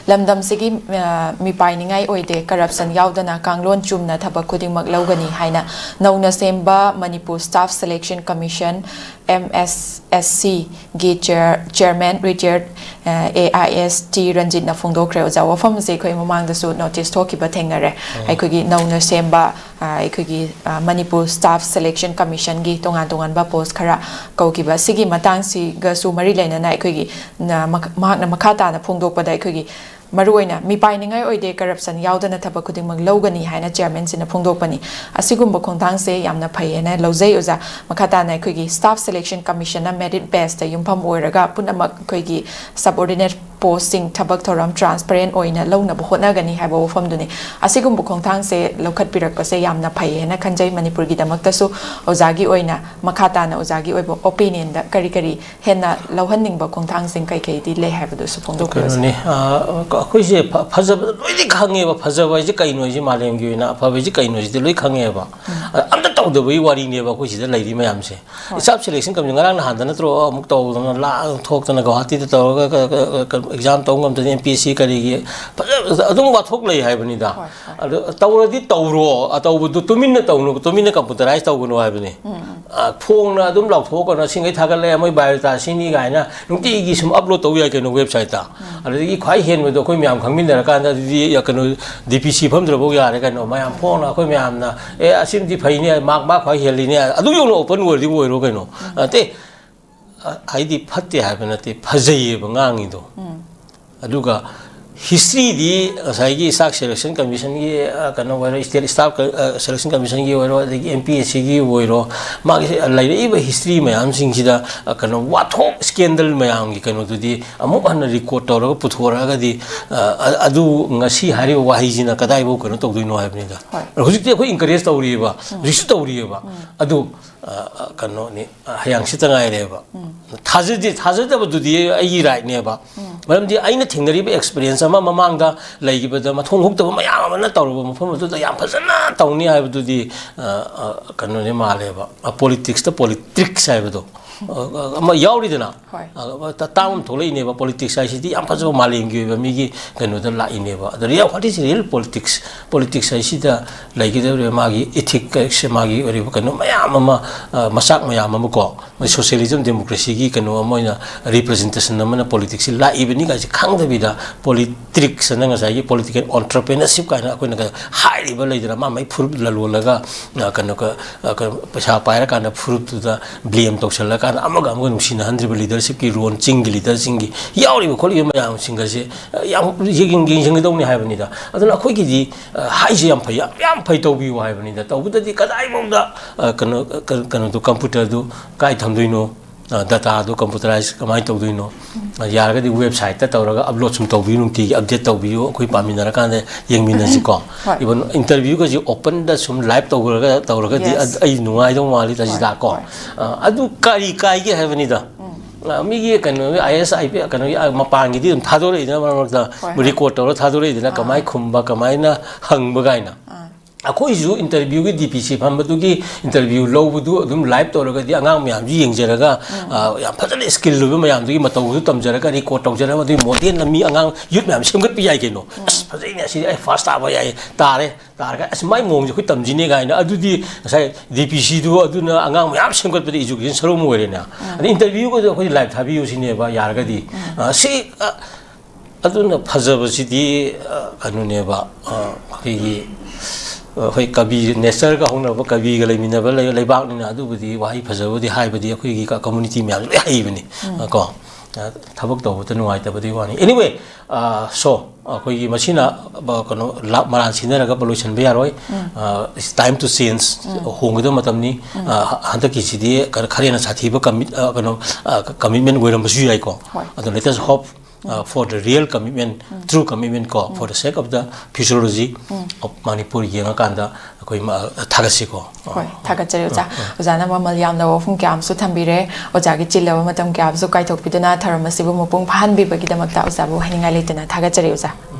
lamdam sigi mi painingai oide corruption yaudana kanglon chumna thabak khudingmak lawgani haina nauna semba Manipur Staff Selection Commission MSSC gi chairman Richard AIS T Ranjit na phongdokre oja wafam se khoi mamang da su notice thokiba thengare aikhogi nauna semba aikhogi Manipur Staff Selection Commission gi tongan ba post khara kaukiba sigi matang si ga su mari laina na aikhogi mahakna makhata na phongdokpada aikhogi maruoina mi painingai oide corruption yaudana thabak khudingmak lawgani haina chairman sina phongdokpani asigumba khongthang se yamna phaiena lawjai oja makhata na khoi staff selection commission na merit based yumpham oiraga punamak khoi subordinate posting thabak thoram transparent oina lawna bhotna gani haiba wafam duni asigumba khongthang se lokhat pirak pase yamna phaiena khanjai manipur gi damakta su ojagi oina makhata na ojagi oibo opinion da kari henna lawhanning ba khongthang sing kai di le haiba du su phongdokpani अखोइसे फजब लोइदि खाङेबा फजबाइसे कइनोइसे मालेमगी ओइना अफाबैसे कइनोइसे लोइ खाङेबा अमता तौदबई वारिनेबा अखोइसिदा लैरि मयामसे staff selection come ngara na handa natro amuk tawdana la thokdana Guwahati da tawraga exam tawngam MPSC karigi adum wa thok lei haibani da tawradi tawro atawbu tuminna computerize tawgunu haibani phongna adum lau thokana singai thagale amoi biodata sini gaina nungti gi sum upload taw ya keno website ta adigi khwai hen do khoi myam khangmin kan da di keno DPC pham dro bo ya re keno mayam phongna khoi myam na asim di phai ne mark khwai heli ne adu yo open world di boiro keno te aidi phatte haibana te phajai bangangi do aduga history di saigi staff selection commission gi kano waro state staff selection commission gi waro MPSC gi waro magi laire iba history mayam singida kano wathok scandal mayam gi kano dudi amuk an record tawraga puthora ga di adu ngasi hari wahi jina kadai bo kano tawdino haibni da hojikti khoi encourage tawri ba risu tawri ba adu kano ni hayang sitangai reba thajada dudi ai right ne ba maramdi aina thingnari ba experience ama mamangda laigibada mathong hokta mayam amana tawrba mafam adu da yam phajana tawni haibadudi kano ne maleba politics haibado ama yauri dana tam tholai ne ba politics ai sidi yam phajaba malengi ba migi kano da lai ne ba the real what is real politics ai sida laigida magi ethics magi ori kano mayam ama masak mayam ama ko socialism democracy gi kano amoina representation amana politics la ibni ga khangda bida politics na nga sai political entrepreneurship kana ko na high level leidra ma mai furup lalolaga kano ka paisa paira kana furup tu da blame toksala kana amaga nusina handri leadership ki ron ching leader singi yauri ko li ma yam singa se yam yiging ging dong ni haibani da aduna khoi gi di high je yam phai to bi wa haibani da to bu di kadai mo da kano to computer do kai thamdoino data do computerize kamai tawdoino yaraga di website ta tawraga upload sum tawbi nungti update tawbiyo khoi paminara kan yengmina ji ko even interview ga ji open da sum live tawraga di ai nungai dong mali ta ji da ko adu kai gi havani da migi kanu ISIP kanu mapangi di thadore ina marta record tawra thadore ina kamai khumba kamai na hangba gaina akoi ju interview gi DPC phambadu gi interview lowbudu adum live tawraga di angang myam ji yengjaraga yam phajana skill lu myam du gi mataw du tamjaraga record tawjara di model na mi angang youth myam semgat pi yai keno phajai ne asi ai fast aba yai targa as mai mong ji khoi tamjine ga ina adu di sai DPC du aduna angang myam semgat pi education sarum oire na interview ko khoi live thabi usine ba yarga di si aduna phajaba si di kanu ne ba gi hoi kabi nature ka hongna ba kabi ga leimina ba leibak ni na adu budi wahi phajabudi haibudi akhoi gi ka community myam le haibani ko thabak to ta nuai ta budi wani anyway so akhoi gi machina ba kono maran sinara ga pollution ba yaroi it's time to change hongdo matam ni hanta ki sidi kharena sathi ba commitment goiram ba su yai ko adu let us hope for the real commitment, true commitment ko for the sake of the physiology of Manipur yenga kanda koi thagasi ko thagachari oja ojana mamal yamna wafum kyam su thambire oja gi chillawa matam kyam su kai thok piduna tharamasibu mupung phan bi bagi damakta oja bu haninga letena thagachari oja